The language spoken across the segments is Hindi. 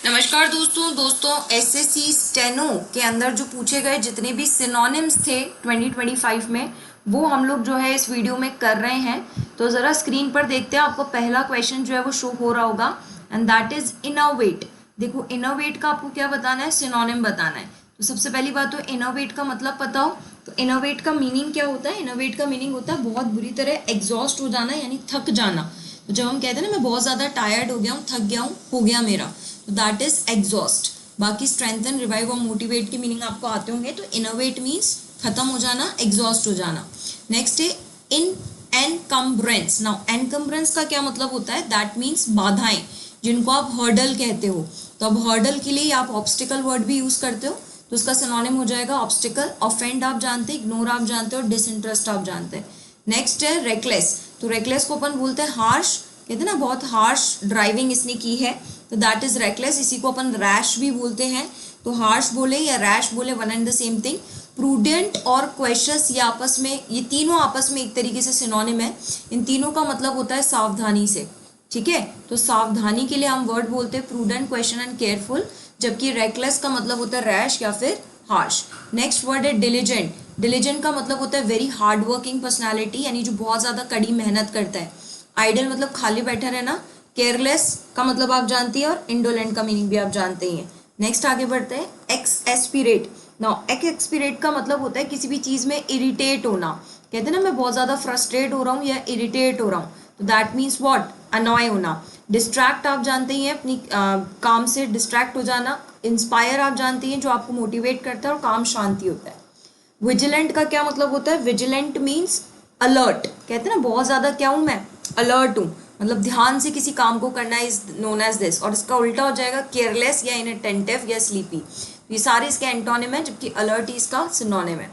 नमस्कार दोस्तों एसएससी स्टेनो के अंदर जो पूछे गए जितने भी सिनोनिम्स थे 2025 में वो हम लोग जो है इस वीडियो में कर रहे हैं। तो ज़रा स्क्रीन पर देखते हैं, आपको पहला क्वेश्चन जो है वो शो हो रहा होगा एंड दैट इज इनोवेट। देखो इनोवेट का आपको क्या बताना है, सिनोनिम बताना है। तो सबसे पहली बात तो इनोवेट का मतलब पता हो तो इनोवेट का मीनिंग क्या होता है। इनोवेट का मीनिंग होता है बहुत बुरी तरह एग्जॉस्ट हो जाना, यानी थक जाना। तो जब हम कहते हैं ना मैं बहुत ज़्यादा टायर्ड हो गया हूँ, थक गया हूँ, हो गया मेरा, तो दैट इज एग्जॉस्ट। बाकी स्ट्रेंथन, रिवाइव और मोटिवेट के मीनिंग आपको आते होंगे। तो इनोवेट मीन्स खत्म हो जाना, एग्जॉस्ट हो जाना। नेक्स्ट है इन एनकम्ब्रेंस। नाउ एनकम्ब्रेंस का क्या मतलब होता है, दैट मीन्स बाधाएं, जिनको आप हर्डल कहते हो। तो अब हर्डल के लिए आप ऑब्स्टिकल वर्ड भी यूज करते हो, तो उसका सिनोनिम हो जाएगा ऑब्स्टिकल। ऑफेंड आप जानते हैं, इग्नोर आप जानते हो, डिसइंटरेस्ट आप जानते हैं। नेक्स्ट है रेकलेस। तो रेकलेस को अपन बोलते हैं हार्श, कहते हैं ना बहुत हार्श ड्राइविंग इसने की है, तो दैट इज रेकलेस। इसी को अपन रैश भी बोलते हैं, तो हार्श बोले या रैश बोले one and the same thing. Prudent और क्वेश्चस ये आपस में, ये तीनों आपस में एक तरीके से सिनोनिम है। इन तीनों का मतलब होता है सावधानी से, ठीक है। तो सावधानी के लिए हम वर्ड बोलते हैं प्रूडेंट, क्वेश्चन एंड केयरफुल, जबकि रेकलेस का मतलब होता है रैश या फिर हार्श। नेक्स्ट वर्ड है डिलीजेंट। डिलीजेंट का मतलब होता है वेरी हार्ड वर्किंग पर्सनैलिटी, यानी जो बहुत ज़्यादा कड़ी मेहनत करता है। आइडल मतलब खाली बैठा रहना। केयरलेस का मतलब आप जानती है, और इंडोलेंट का मीनिंग भी आप जानते ही हैं। नेक्स्ट आगे बढ़ते हैं एक्सएस्पिरेट। नाउ एक्सएस्पिरेट का मतलब होता है किसी भी चीज़ में इरिटेट होना। कहते हैं ना मैं बहुत ज़्यादा फ्रस्ट्रेट हो रहा हूँ या इरिटेट हो रहा हूँ, तो दैट मीन्स व्हाट, अनॉय होना। डिस्ट्रैक्ट आप जानते ही हैं, अपनी काम से डिस्ट्रैक्ट हो जाना। इंस्पायर आप जानती हैं, जो आपको मोटिवेट करता है, और काम शांति होता है। विजिलेंट का क्या मतलब होता है, विजिलेंट मीन्स अलर्ट। कहते हैं ना बहुत ज़्यादा क्या हूँ मैं, अलर्ट हूँ, मतलब ध्यान से किसी काम को करना इज नोन एज दिस। और इसका उल्टा हो जाएगा केयरलेस या इनअटेंटिव या स्लीपी। ये सारे इसके एंटोनिम है, जबकि अलर्ट ही इसका सिनोनिम है।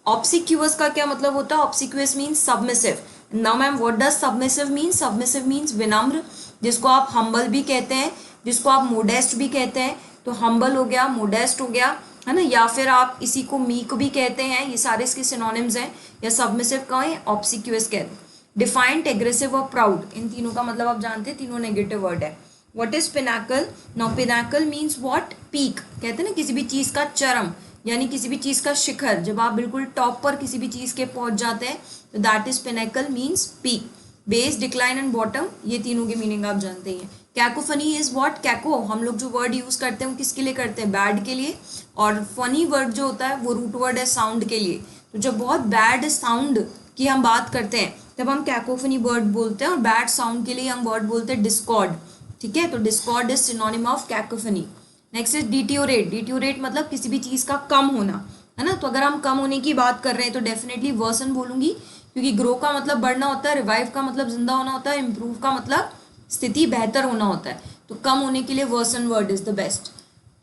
ऑब्सिक्यूअस का क्या मतलब होता है, obsequious means submissive. Now ma'am what does submissive mean, submissive means विनम्र, जिसको आप हम्बल भी कहते हैं, जिसको आप मोडेस्ट भी कहते हैं। तो हम्बल हो गया, मोडेस्ट हो गया, है ना, या फिर आप इसी को मीक भी कहते हैं। ये सारे इसके सिनोनिम्स हैं, या सबमिसिव का है, ऑब्सिक्यूअस कहते हैं। डिफाइंट, एग्रेसिव और प्राउड, इन तीनों का मतलब आप जानते हैं, तीनों नेगेटिव वर्ड है। What is Pinnacle. Now Pinnacle means what, peak. कहते हैं ना किसी भी चीज़ का चरम, यानी किसी भी चीज़ का शिखर, जब आप बिल्कुल टॉप पर किसी भी चीज़ के पहुंच जाते हैं, तो that is Pinnacle means peak. Base, decline and bottom, ये तीनों की मीनिंग आप जानते ही हैं। कैकोफनी इज व्हाट, कैको हम लोग जो वर्ड यूज करते हैं वो किसके लिए करते हैं, बैड के लिए। और फनी वर्ड जो होता है वो रूट वर्ड है साउंड के लिए। तो जब बहुत बैड साउंड की हम बात करते हैं तब हम कैकोफनी वर्ड बोलते हैं, और बैड साउंड के लिए हम वर्ड बोलते हैं डिस्कॉर्ड, ठीक है। तो discord is synonym of cacophony. Next is deteriorate. Deteriorate मतलब किसी भी चीज़ का कम होना, है ना। तो अगर हम कम होने की बात कर रहे हैं तो डेफिनेटली वर्सन बोलूंगी, क्योंकि ग्रो का मतलब बढ़ना होता है, रिवाइव का मतलब जिंदा होना होता है, इम्प्रूव का मतलब स्थिति बेहतर होना होता है। तो कम होने के लिए version word is the best.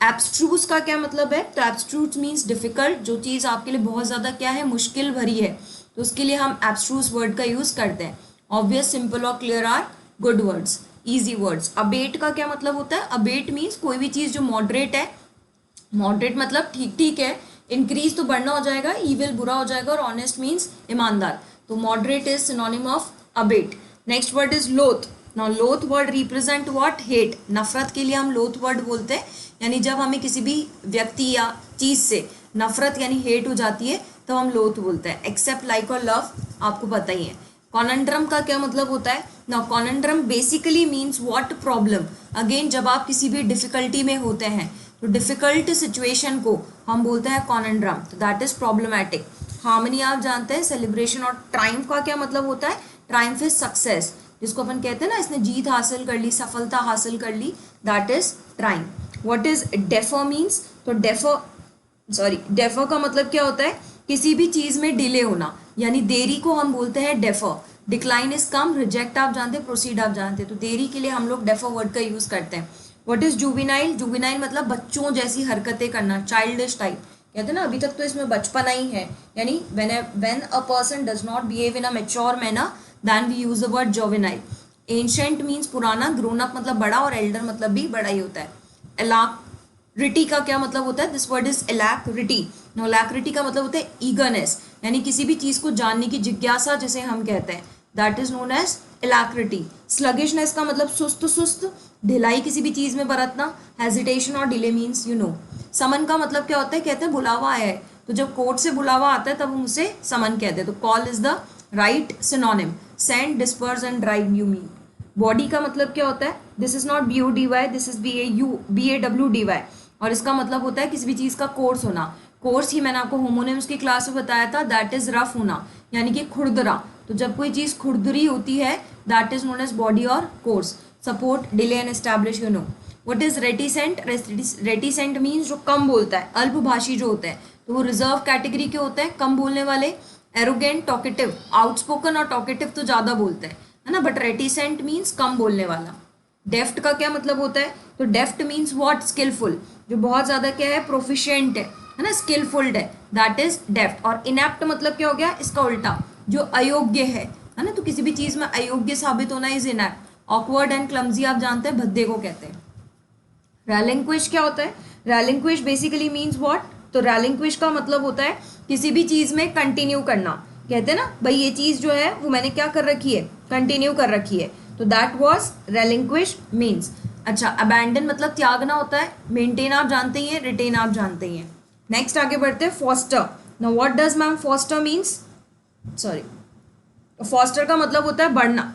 Abstruse का क्या मतलब है, तो एब्स्ट्रूस मीन्स डिफिकल्ट, जो चीज़ आपके लिए बहुत ज़्यादा क्या है, मुश्किल भरी है, तो उसके लिए हम एब्स्ट्रूस वर्ड का यूज़ करते हैं। ऑब्वियस, सिंपल और clear are good words, easy words. Abate का क्या मतलब होता है, अबेट मीन्स कोई भी चीज़ जो मॉडरेट है, मॉडरेट मतलब ठीक ठीक है, इंक्रीज तो बढ़ना हो जाएगा, ईविल बुरा हो जाएगा, और ऑनेस्ट मीन्स ईमानदार। तो moderate is synonym of abate. Next word is लोथ। नाउ लोथ वर्ड रिप्रेजेंट व्हाट, हेट। नफरत के लिए हम लोथ वर्ड बोलते हैं, यानी जब हमें किसी भी व्यक्ति या चीज़ से नफरत यानी हेट हो जाती है तो हम लोथ बोलते हैं। एक्सेप्ट, लाइक और लव आपको पता ही है। कॉनंड्रम का क्या मतलब होता है, ना conundrum basically means what, problem. Again जब आप किसी भी डिफिकल्टी में होते हैं तो डिफिकल्ट सिचुएशन को हम बोलते हैं कॉनंड्रम, तो दैट इज प्रॉब्लमैटिक। हार्मनी आप जानते हैं, सेलिब्रेशन। और ट्राइम्फ का क्या मतलब होता है, ट्राइम्फ इज सक्सेस, जिसको अपन कहते हैं ना इसने जीत हासिल कर ली, सफलता हासिल कर ली, that is triumph. What is defer means, तो डेफर डेफर का मतलब क्या होता है, किसी भी चीज में डिले होना, यानी देरी को हम बोलते हैं defer. Decline is come, reject आप जानते हैं, प्रोसीड आप जानते हैं, तो देरी के लिए हम लोग डेफर वर्ड का यूज करते हैं। What is juvenile. जुविनाइल मतलब बच्चों जैसी हरकतें करना, चाइल्डिश टाइप। कहते हैं ना अभी तक तो इसमें बचपना ही है, यानी when a person does not behave in a mature manner then we use the word juvenile. Ancient means पुराना, ग्रोन अप मतलब बड़ा, और एल्डर मतलब भी बड़ा ही होता है। एलाक्रिटी का क्या मतलब होता है, दिस वर्ड इज एलैक्रिटी। नो, एलैक्रिटी का मतलब होता है ईगरनेस, यानी किसी भी चीज को जानने की जिज्ञासा जिसे हम कहते हैं, that is known as alacrity. Sluggishness का मतलब सुस्त सुस्त, ढिलाई किसी भी चीज में बरतना, हेजिटेशन और डिले मीन्स यू नो। समन का मतलब क्या होता है, कहते हैं बुलावा आया है, तो जब कोर्ट से बुलावा आता है तब हम उसे समन कहते हैं, तो call is the right synonym. Send, disperse and drive you mean. Body का मतलब क्या होता है, this is not BODY, this is BAWDY, और इसका मतलब होता है किसी भी चीज का कोर्स होना। कोर्स ही मैंने आपको होमोनिम्स की क्लास में बताया था, दैट इज रफ होना, यानी कि खुरदरा। तो जब कोई चीज खुरदरी होती है that is known as body और coarse. Support, delay and establish you know. What is reticent, reticent means जो कम बोलता है, अल्पभाषी जो होता है, तो वो रिजर्व कैटेगरी के होते हैं, कम बोलने वाले। एरोगेंट, टॉकेटिव, आउटस्पोकन और टॉकेटिव तो ज़्यादा बोलते हैं, है ना, बट रेटिसेंट मीन्स कम बोलने वाला। डेफ्ट का क्या मतलब होता है, तो डेफ्ट मीन्स व्हाट, स्किलफुल, जो बहुत ज़्यादा क्या है, प्रोफिशिएंट है ना, स्किलफुल्ड है, दैट इज डेफ्ट। और इनएप्ट मतलब क्या हो गया, इसका उल्टा, जो अयोग्य है ना, तो किसी भी चीज़ में अयोग्य साबित होना is inept. Awkward and clumsy आप जानते हैं, भद्दे को कहते हैं। रेलिंक्विश क्या होता है, रेलिंक्विश बेसिकली मीन्स व्हाट, तो रेलिंक्विश का मतलब होता है किसी भी चीज़ में कंटिन्यू करना। कहते हैं ना भाई ये चीज़ जो है वो मैंने क्या कर रखी है, कंटिन्यू कर रखी है, तो दैट वाज रेलिंक्विश मीन्स। अच्छा, अबैंडन मतलब त्यागना होता है, मेंटेन आप जानते ही हैं, रिटेन आप जानते ही हैं। नेक्स्ट आगे बढ़ते हैं, foster. Now what does ma'am foster means, sorry, foster का मतलब होता है बढ़ना,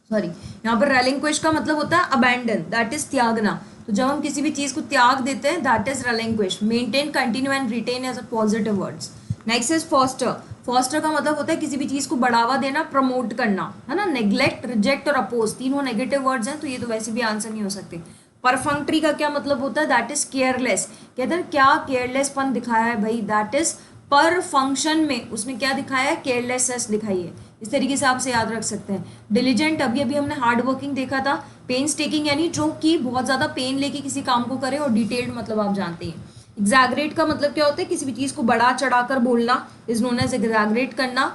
सॉरी, यहाँ पर रेलिंक्विश का मतलब होता है अबैंडन, दैट इज त्यागना। तो जब हम किसी भी चीज को त्याग देते हैं that is relinquish. Maintain, continue and retain as a positive words. Next is foster. Foster का मतलब होता है किसी भी चीज को बढ़ावा देना, प्रमोट करना, है ना। नेग्लेक्ट, रिजेक्ट और अपोज तीनों नेगेटिव वर्ड्स हैं, तो ये तो वैसे भी आंसर नहीं हो सकते। परफंक्ट्री का क्या मतलब होता है, दैट इज केयरलेस। कहते हैं क्या केयरलेसपन दिखाया है भाई, दैट इज पर फंक्शन में उसने क्या दिखाया है, केयरलेसनेस दिखाई है। इस तरीके से आपसे याद रख सकते हैं। डिलीजेंट, अभी अभी हमने हार्ड वर्किंग देखा था। पेन्स टेकिंग यानी जो कि बहुत ज़्यादा पेन लेके किसी काम को करे, और डिटेल्ड मतलब आप जानते हैं। एग्जैगरेट का मतलब क्या होता है, किसी भी चीज़ को बढ़ा चढ़ाकर बोलना, इज नोन एज एग्जैगरेट करना।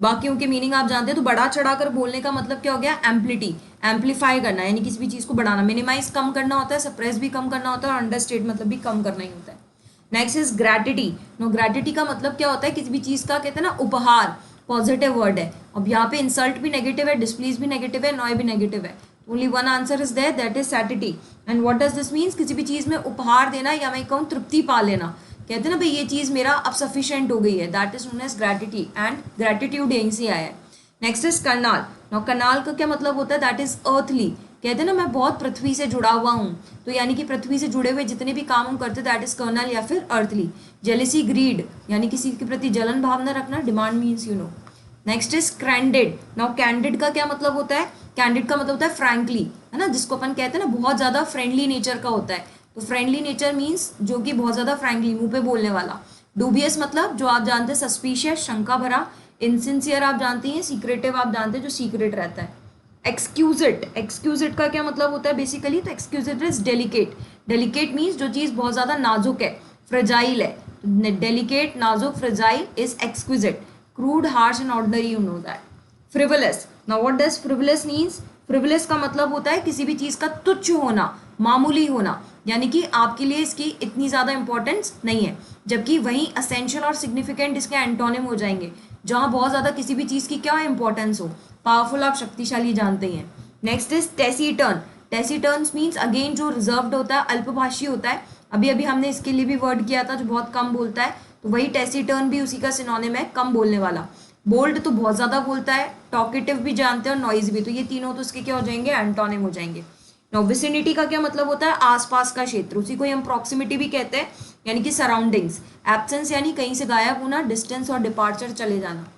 बाकियों के मीनिंग आप जानते हैं, तो बढ़ा चढ़ाकर बोलने का मतलब क्या हो गया, एम्प्लिटी, एम्पलीफाई करना, यानी किसी भी चीज़ को बढ़ाना। मिनिमाइज कम करना होता है, सप्रेस भी कम करना होता है, और अंडरस्टेट मतलब भी कम करना ही होता है। Next is gratuity. No, gratuity का मतलब क्या होता है, किसी भी चीज़ का कहते हैं ना उपहार, पॉजिटिव वर्ड है। अब यहाँ पे इंसल्ट भी नेगेटिव है, डिस्प्लीज भी नेगेटिव है, नॉय भी नेगेटिव है, only one answer is there, that is satiety. And what does this means, किसी भी चीज़ में उपहार देना, या मैं कहूँ तृप्ति पा लेना। कहते हैं ना भाई ये चीज़ मेरा अब सफिशिएंट हो गई है, that is known as gratuity, and gratitude यहीं से आया है। Next is carnal. No, carnal का क्या मतलब होता है, दैट इज अर्थली। कहते हैं ना मैं बहुत पृथ्वी से जुड़ा हुआ हूँ, तो यानी कि पृथ्वी से जुड़े हुए जितने भी काम हम करते दैट इज कर्नल या फिर अर्थली। जेलिसी, ग्रीड, यानी किसी के प्रति जलन भावना रखना। Demand means you no. Next is candid. Now candid का क्या मतलब होता है, कैंडिड का मतलब होता है फ्रैंकली, है ना, जिसको अपन कहते हैं ना बहुत ज़्यादा फ्रेंडली नेचर का होता है। तो फ्रेंडली नेचर मीन्स जो कि बहुत ज़्यादा फ्रैंकली, मुंह पे बोलने वाला। डूबियस मतलब जो आप जानते हैं सस्पिशियस, शंका भरा। इनसिंसियर आप जानती हैं, सीक्रेटिव आप जानते हैं जो सीक्रेट रहता है। एक्सक्यूजिट, एक्सक्यूजिट का क्या मतलब होता है बेसिकली, तो एक्सक्यूजिट इज डेलिकेट। डेलिकेट मीन्स जो चीज़ बहुत ज़्यादा नाजुक है, फ्रेजाइल है। डेलिकेट, नाजुक, fragile is exquisite. Crude, harsh and ordinary, you know that. Frivolous. Now what does frivolous means, frivolous का मतलब होता है किसी भी चीज़ का तुच्छ होना, मामूली होना, यानी कि आपके लिए इसकी इतनी ज़्यादा इंपॉर्टेंस नहीं है। जबकि वहीं असेंशियल और सिग्निफिकेंट इसके एंटोनिम हो जाएंगे, जहाँ बहुत ज़्यादा किसी भी चीज़ की क्या इंपॉर्टेंस हो। पावरफुल आप शक्तिशाली जानते हैं। Next is taciturn. Taciturns means again जो रिजर्व्ड होता है, अल्पभाषी होता है। अभी अभी हमने इसके लिए भी वर्ड किया था जो बहुत कम बोलता है, तो वही टेसीटर्न भी उसी का सिनोनिम है, कम बोलने वाला। बोल्ड तो बहुत ज़्यादा बोलता है, टॉकेटिव भी जानते हैं, और नॉइज भी, तो ये तीनों तो इसके क्या हो जाएंगे, एंटोनिम हो जाएंगे। नाउ विसिनिटी का क्या मतलब होता है, आसपास का क्षेत्र, उसी को हम प्रॉक्सिमिटी भी कहते हैं, यानी कि सराउंडिंग्स। एब्सेंस यानी कहीं से गायब होना, डिस्टेंस और डिपार्चर चले जाना।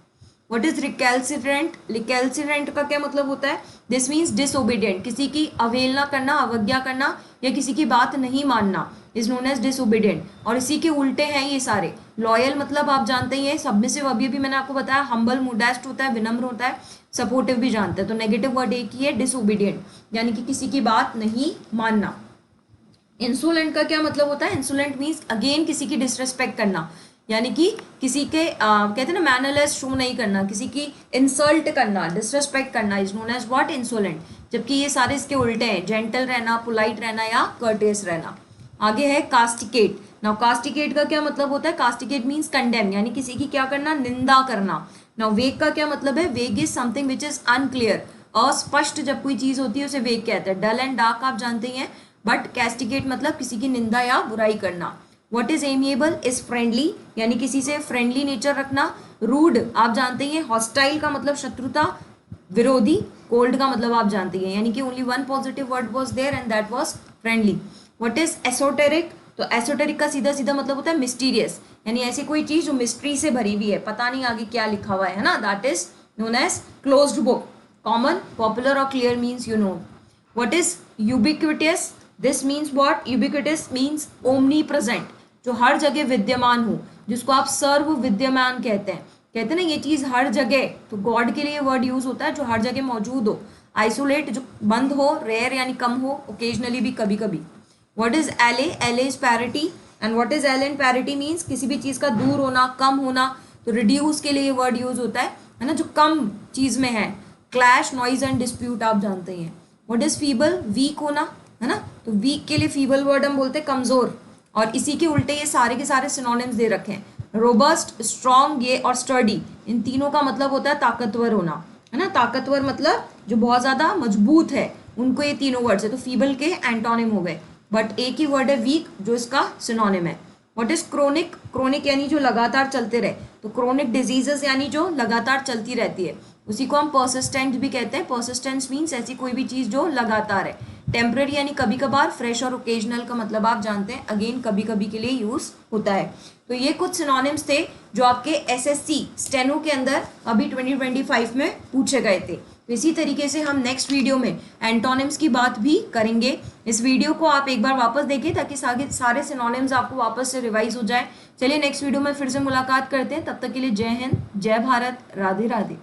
What is recalcitrant. रिकैल्सिट्रेंट का क्या मतलब होता है, दिस मीन्स डिसओबीडियंट, किसी की अवहेलना करना, अवज्ञा करना, या किसी की बात नहीं मानना इज नोन एज डिसओबीडियंट। और इसी के उल्टे हैं ये सारे। लॉयल मतलब आप जानते ही हैं, सबमिसिव अभी भी मैंने आपको बताया, हम्बल, मोडेस्ट होता है, विनम्र होता है, सपोर्टिव भी जानते हैं। तो नेगेटिव वर्ड एक ही है, डिसओबीडियंट, यानी कि किसी की बात नहीं मानना। इंसोलेंट का क्या मतलब होता है, इंसोलेंट मीन्स अगेन किसी की डिसरेस्पेक्ट करना, यानी कि किसी के कहते हैं ना मैनरलेस शो नहीं करना, किसी की इंसल्ट करना, डिसरेस्पेक्ट करना is known as what, insolent. जबकि ये सारे इसके उल्टे हैं, जेंटल रहना, पोलाइट रहना या कर्टेस रहना। आगे है कास्टिकेट। नाउ कास्टिकेट का क्या मतलब होता है, कास्टिकेट मीन्स कंडेम, यानी किसी की क्या करना, निंदा करना। नाउ वेग का क्या मतलब है, वेग is something which is unclear, अस्पष्ट जब कोई चीज होती है उसे वेग कहते हैं। डल एंड डार्क आप जानते ही हैं, बट कैस्टिगेट मतलब किसी की निंदा या बुराई करना। What is amiable is friendly, यानी किसी से फ्रेंडली नेचर रखना। रूड आप जानते ही हैं, हॉस्टाइल का मतलब शत्रुता, विरोधी। कोल्ड का मतलब आप जानते हैं, यानी कि only one positive word was there and that was friendly. What is esoteric, तो एसोटेरिक का सीधा सीधा मतलब होता है मिस्टीरियस, यानी ऐसी कोई चीज जो मिस्ट्री से भरी हुई है, पता नहीं आगे क्या लिखा हुआ है ना, that is known as closed book. Common, popular और clear means you know. What is ubiquitous, this means what, ubiquitous means omnipresent, जो हर जगह विद्यमान हो, जिसको आप सर्व विद्यमान कहते हैं। कहते हैं ना ये चीज हर जगह, तो गॉड के लिए वर्ड यूज होता है जो हर जगह मौजूद हो। आइसोलेट जो बंद हो, रेयर यानी कम हो, ओकेजनली भी कभी कभी। व्हाट इज एले, एले is parity and what is L and parity means किसी भी चीज का दूर होना, कम होना। तो रिड्यूस के लिए ये वर्ड यूज होता है ना, जो कम चीज में है। क्लैश, नॉइज एंड डिस्प्यूट आप जानते हैं। व्हाट इज फीबल, वीक होना, है ना, तो वीक के लिए फीबल वर्ड हम बोलते हैं कमजोर, और इसी के उल्टे ये सारे के सारे सिनोनिम्स दे रखे हैं। रोबस्ट, स्ट्रॉन्ग, ये और स्टर्डी, इन तीनों का मतलब होता है ताकतवर होना, है ना। ताकतवर मतलब जो बहुत ज्यादा मजबूत है, उनको ये तीनों वर्ड्स है। तो फीबल के एंटोनिम हो गए, बट एक ही वर्ड है वीक जो इसका सिनोनिम है। व्हाट इज क्रोनिक, क्रोनिक यानी जो लगातार चलते रहे, तो क्रोनिक डिजीजेस यानी जो लगातार चलती रहती है, उसी को हम परसिस्टेंट भी कहते हैं। परसिस्टेंस मीन्स ऐसी कोई भी चीज जो लगातार है। टेम्पररी यानी कभी कभार। फ्रेश और ओकेजनल का मतलब आप जानते हैं, अगेन कभी कभी के लिए यूज होता है। तो ये कुछ सिनोनिम्स थे जो आपके एसएससी स्टेनो के अंदर अभी 2025 में पूछे गए थे। तो इसी तरीके से हम नेक्स्ट वीडियो में एंटोनिम्स की बात भी करेंगे। इस वीडियो को आप एक बार वापस देखिए ताकि सारे सिनोनिम्स आपको वापस से रिवाइज हो जाए। चलिए नेक्स्ट वीडियो में फिर से मुलाकात करते हैं, तब तक के लिए जय हिंद, जय भारत, राधे राधे।